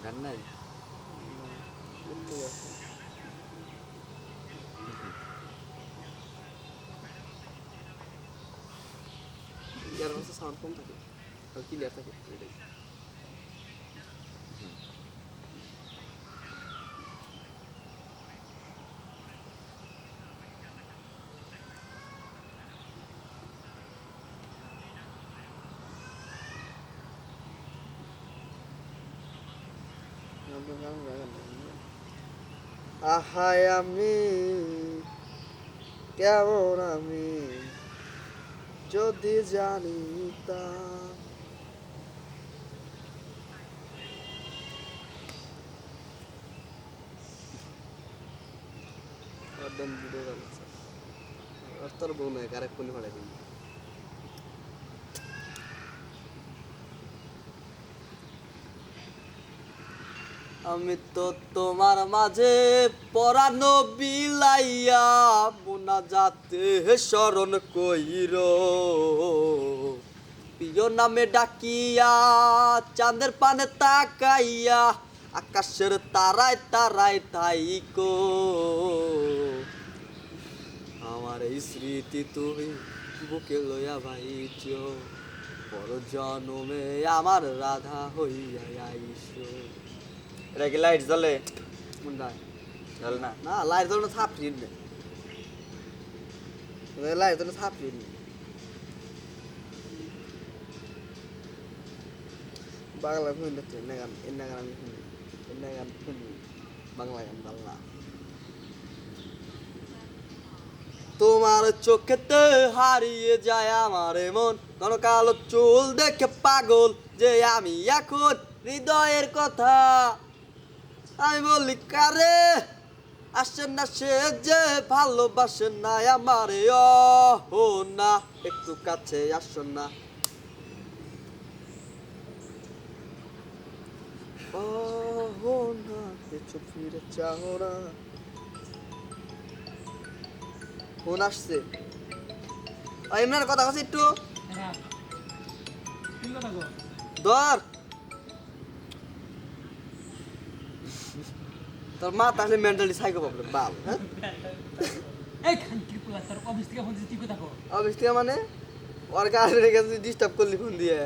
গান নাই ইয়ার কাছে সাউন্ড কম থাকে আর ক্লিয়ার থাকে এটাই আহায় আমি কেমন আমি যদি জানিতাম তোর বউ নয় আরেক কোনি ভাড়া দিই আমি তো তোমার মাঝে পরানো বিলাইয়া মোনা যাতে স্মরণ কইর প্রিয় নামে ডাকিয়া চাঁদের পানে তাকাইয়া আকাশের তারায় তারায় তাইকো আমার এই স্মৃতি তুমি বুকে লইয়া ভাইছ পর জনমে আমার রাধা হইয়া আইসো এটা কি লাইট জ্বলে কোনটা জ্বলে না না লাইট জ্বলনো ছাপ ফির নে লাইট জ্বলনো ছাপ ফির নে বাংলা শুনি দেখতে এনে গান আমি শুনি এনে গান শুনি বাংলা গান ভালো না তোমার চোখেতে হারিয়ে যায় আমার মন কোন কালো চুল দেখে পাগল যে আমি এখন হৃদয়ের কথা আমি বলি কারে আসেন না সে যে ভালোবাসেন না আমারে ও না একটু কাছে আসুন না ও না কিছু ফিরে চাও না ফোন আসছে ইমরান কথা কাছে একটু ধর তোর মা তাহলে মেন্টালি সাইকো প্রবলেম বাল হ্যাঁ এই খানকির পোলা তোর অফিস থেকে ফোন দিছি তুই কোথা কো অফিস থেকে মানে ওর গার্লফ্রেন্ডের কাছে ডিস্টার্ব করলি ফোন দিয়ে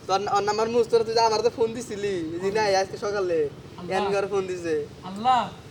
তোর ওর নাম্বার মুছ তোর তুই আমার তো ফোন দিছিলি এই যে নাই আজকে সকালে এন করে ফোন দিছে আল্লাহ